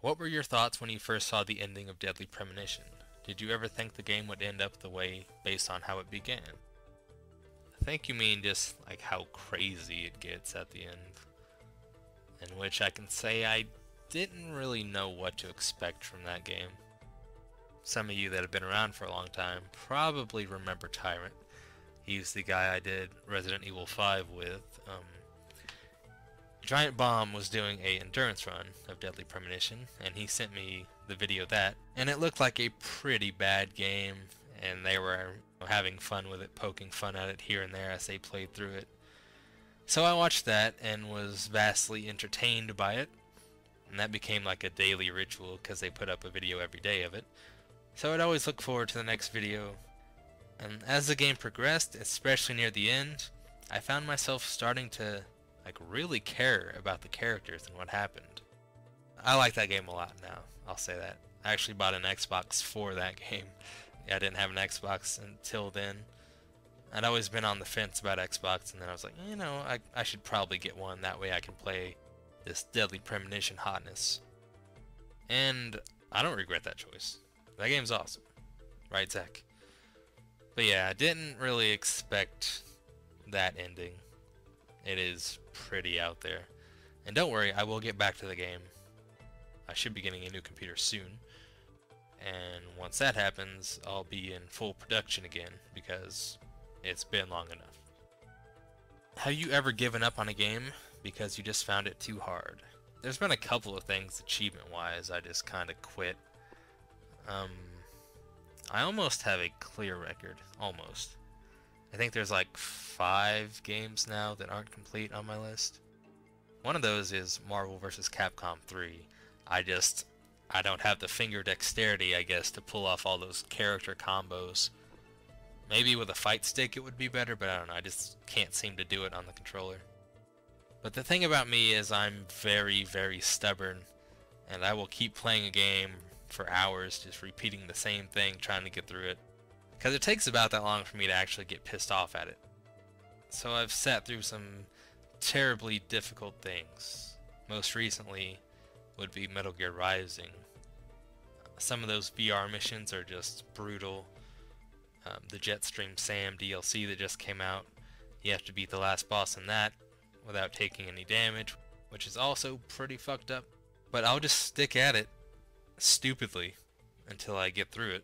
What were your thoughts when you first saw the ending of Deadly Premonition? Did you ever think the game would end up the way based on how it began? I think you mean just like how crazy it gets at the end. In which I can say I didn't really know what to expect from that game. Some of you that have been around for a long time probably remember Tyrant. He's the guy I did Resident Evil 5 with. Giant Bomb was doing a endurance run of Deadly Premonition, and he sent me the video of that, and it looked like a pretty bad game, and they were having fun with it, poking fun at it here and there as they played through it. So I watched that and was vastly entertained by it, and that became like a daily ritual because they put up a video every day of it. So I'd always look forward to the next video, and as the game progressed, especially near the end, I found myself starting to really care about the characters and what happened. I like that game a lot now, I'll say that. I actually bought an Xbox for that game. I didn't have an Xbox until then. I'd always been on the fence about Xbox, and then I was like, you know, I should probably get one, that way I can play this Deadly Premonition hotness. And I don't regret that choice. That game's awesome. Right, Zach? But yeah, I didn't really expect that ending. It is pretty out there. And don't worry, I will get back to the game. I should be getting a new computer soon. And once that happens, I'll be in full production again, because it's been long enough. Have you ever given up on a game because you just found it too hard? There's been a couple of things achievement-wise I just kind of quit. I almost have a clear record. Almost. I think there's like 5 games now that aren't complete on my list. One of those is Marvel vs. Capcom 3. I don't have the finger dexterity, I guess, to pull off all those character combos. Maybe with a fight stick it would be better, but I don't know, I just can't seem to do it on the controller. But the thing about me is I'm very, very stubborn, and I will keep playing a game for hours, just repeating the same thing, trying to get through it. Because it takes about that long for me to actually get pissed off at it. So I've sat through some terribly difficult things. Most recently would be Metal Gear Rising. Some of those VR missions are just brutal. The Jetstream Sam DLC that just came out, you have to beat the last boss in that without taking any damage, which is also pretty fucked up. But I'll just stick at it stupidly until I get through it,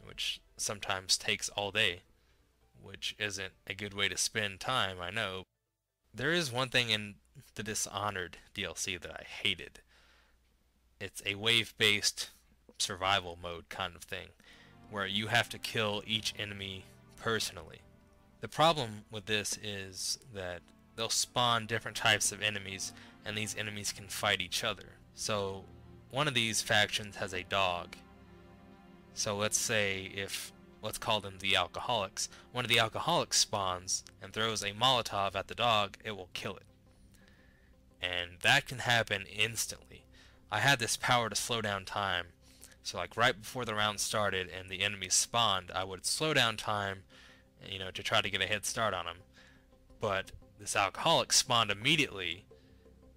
which sometimes takes all day, which isn't a good way to spend time, I know. There is one thing in the Dishonored DLC that I hated. It's a wave-based survival mode kind of thing, where you have to kill each enemy personally. The problem with this is that they'll spawn different types of enemies, and these enemies can fight each other. So one of these factions has a dog. So let's say let's call them the alcoholics. One of the alcoholics spawns and throws a Molotov at the dog, it will kill it. And that can happen instantly. I had this power to slow down time. So like right before the round started and the enemies spawned, I would slow down time, you know, to try to get a head start on them. But this alcoholic spawned immediately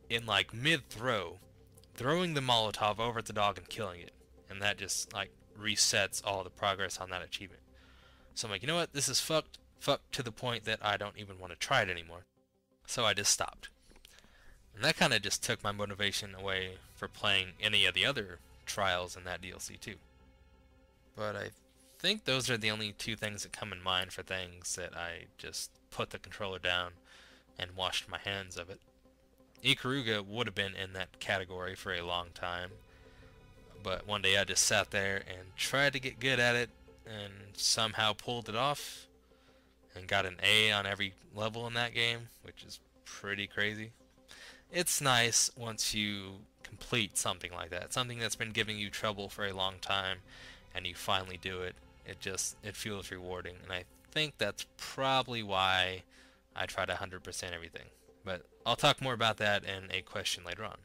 in like mid-throw, throwing the Molotov over at the dog and killing it. And that just like resets all the progress on that achievement. So I'm like, you know what, this is fucked to the point that I don't even want to try it anymore. So I just stopped. And that kind of just took my motivation away for playing any of the other trials in that DLC too. But I think those are the only 2 things that come in mind for things that I just put the controller down and washed my hands of it. Ikaruga would have been in that category for a long time, but one day I just sat there and tried to get good at it and somehow pulled it off and got an A on every level in that game, which is pretty crazy. It's nice once you complete something like that, something that's been giving you trouble for a long time, and you finally do it. It feels rewarding, and I think that's probably why I try to 100% everything. But I'll talk more about that in a question later on.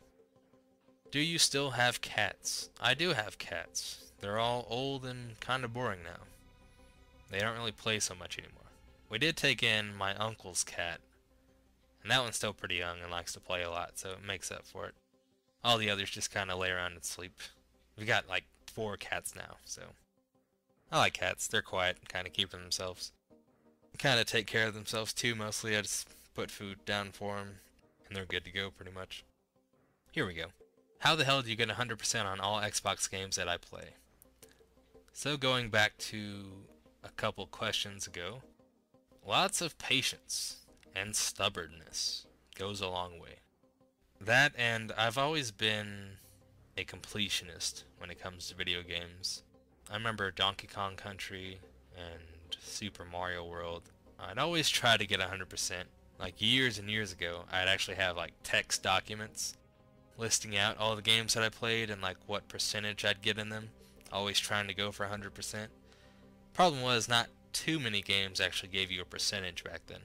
Do you still have cats? I do have cats. They're all old and kind of boring now. They don't really play so much anymore. We did take in my uncle's cat, and that one's still pretty young and likes to play a lot, so it makes up for it. All the others just kind of lay around and sleep. We got like 4 cats now, so I like cats. They're quiet, kind of keep to themselves. Kind of take care of themselves too, mostly. I just put food down for them, and they're good to go pretty much. Here we go. How the hell do you get 100% on all Xbox games that I play? So going back to a couple questions ago, lots of patience and stubbornness goes a long way. That, and I've always been a completionist when it comes to video games. I remember Donkey Kong Country and Super Mario World. I'd always try to get 100%. Like years and years ago, I'd actually have like text documents listing out all the games that I played and like what percentage I'd get in them. Always trying to go for 100%. Problem was, not too many games actually gave you a percentage back then.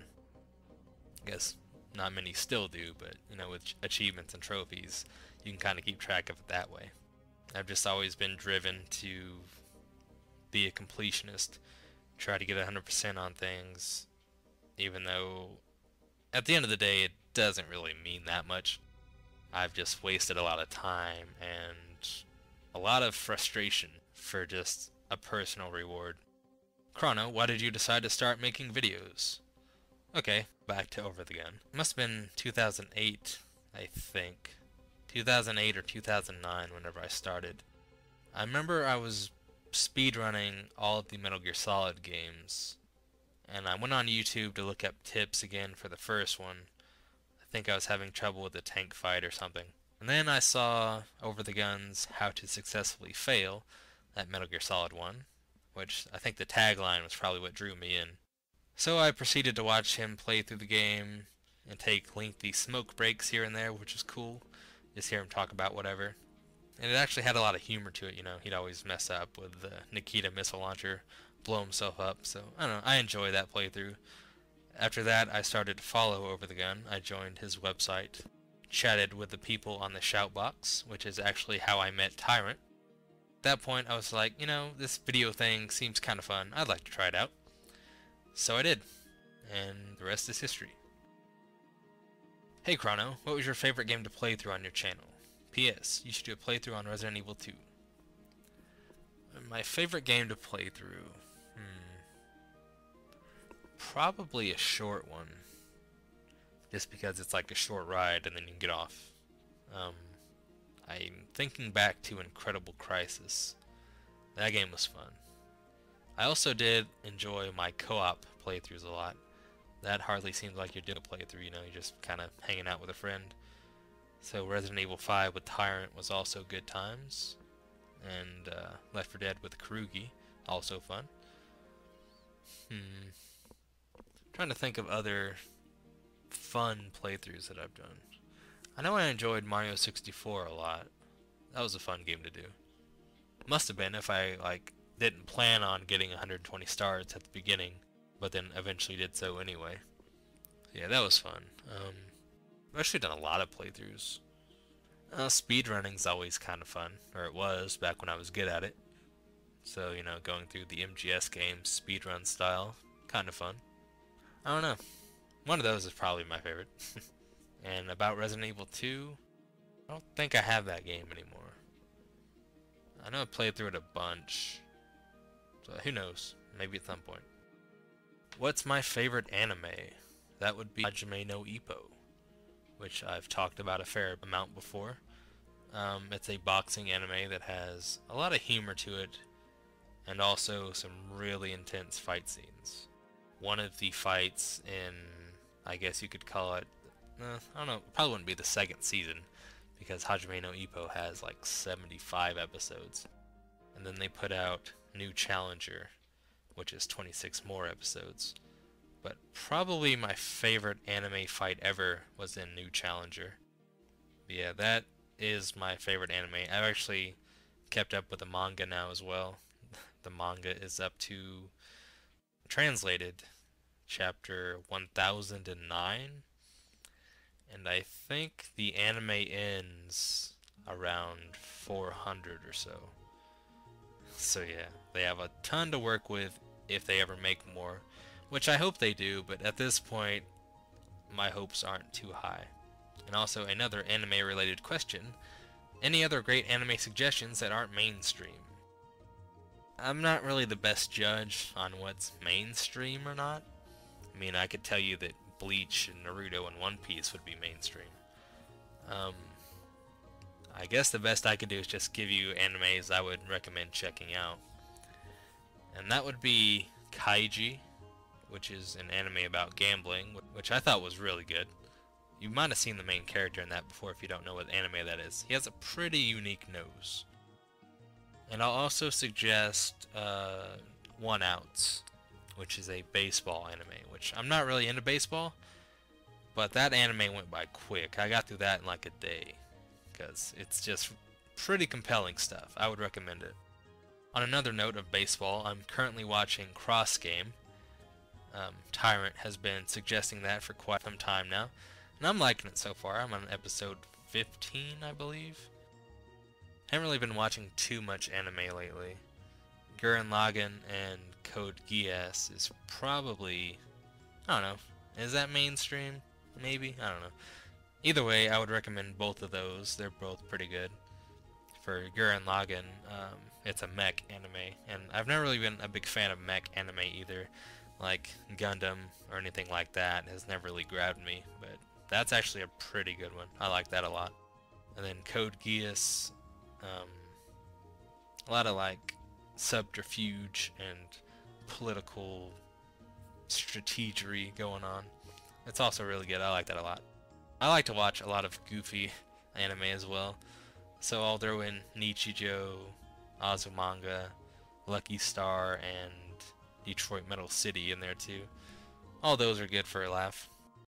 I guess not many still do, but you know, with achievements and trophies, you can kind of keep track of it that way. I've just always been driven to be a completionist, try to get 100% on things, even though at the end of the day it doesn't really mean that much. I've just wasted a lot of time and a lot of frustration for just a personal reward. Chrono, why did you decide to start making videos? Okay, back to Over the Gun. It must have been 2008, I think. 2008 or 2009 whenever I started. I remember I was speedrunning all of the Metal Gear Solid games, and I went on YouTube to look up tips again for the first one. I think I was having trouble with the tank fight or something. And then I saw Over the Gun's How to Successfully Fail at Metal Gear Solid 1, which I think the tagline was probably what drew me in. So I proceeded to watch him play through the game and take lengthy smoke breaks here and there, which was cool. Just hear him talk about whatever. And it actually had a lot of humor to it, you know. He'd always mess up with the Nikita missile launcher, blow himself up. So, I don't know, I enjoy that playthrough. After that, I started to follow Over the Gun. I joined his website, chatted with the people on the shout box, which is actually how I met Tyrant. At that point, I was like, you know, this video thing seems kind of fun. I'd like to try it out. So I did, and the rest is history. Hey Chrono, what was your favorite game to play through on your channel? P.S. You should do a playthrough on Resident Evil 2. My favorite game to play through? Probably a short one. Just because it's like a short ride and then you can get off. I'm thinking back to Incredible Crisis. That game was fun. I also did enjoy my co-op playthroughs a lot. That hardly seems like you're doing a playthrough, you know, you're just kind of hanging out with a friend. So Resident Evil 5 with Tyrant was also good times. And Left 4 Dead with Karugi, also fun. Trying to think of other fun playthroughs that I've done. I know I enjoyed Mario 64 a lot. That was a fun game to do. Must have been if I didn't plan on getting 120 stars at the beginning, but then eventually did so anyway. Yeah, that was fun. I've actually done a lot of playthroughs. Speedrunning's always kind of fun, or it was back when I was good at it. So, you know, going through the MGS games speedrun style, kind of fun. I don't know. One of those is probably my favorite. And about Resident Evil 2, I don't think I have that game anymore. I know I played through it a bunch. So who knows? Maybe at some point. What's my favorite anime? That would be Hajime no Ippo, which I've talked about a fair amount before. It's a boxing anime that has a lot of humor to it, and also some really intense fight scenes. One of the fights in, I guess you could call it, I don't know, probably wouldn't be the second season, because Hajime no Ippo has like 75 episodes. And then they put out New Challenger, which is 26 more episodes. But probably my favorite anime fight ever was in New Challenger. Yeah, that is my favorite anime. I've actually kept up with the manga now as well. The manga is up to, translated, chapter 1009. And I think the anime ends around 400 or so. So yeah, they have a ton to work with if they ever make more, which I hope they do, but at this point, my hopes aren't too high. And also, another anime-related question, Any other great anime suggestions that aren't mainstream? I'm not really the best judge on what's mainstream or not. I mean, I could tell you that Bleach and Naruto and One Piece would be mainstream. Um, I guess the best I could do is just give you animes I would recommend checking out. And that would be Kaiji, which is an anime about gambling, which I thought was really good. You might have seen the main character in that before if you don't know what anime that is. He has a pretty unique nose. And I'll also suggest One Outs, which is a baseball anime, which I'm not really into baseball, but that anime went by quick. I got through that in like a day, because it's just pretty compelling stuff. I would recommend it. On another note of baseball, I'm currently watching Cross Game. Tyrant has been suggesting that for quite some time now, and I'm liking it so far. I'm on episode 15, I believe. Haven't really been watching too much anime lately. Gurren Lagann and Code Geass is probably, I don't know, is that mainstream? Maybe? I don't know. Either way, I would recommend both of those. They're both pretty good. For Gurren Lagann, it's a mech anime, and I've never really been a big fan of mech anime either. Like Gundam or anything like that has never really grabbed me, but that's actually a pretty good one. I like that a lot. And then Code Geass, a lot of like subterfuge and political strategery going on. It's also really good. I like that a lot. I like to watch a lot of goofy anime as well, so I'll throw in Nichijou, Azumanga, Lucky Star, and Detroit Metal City in there too. All those are good for a laugh.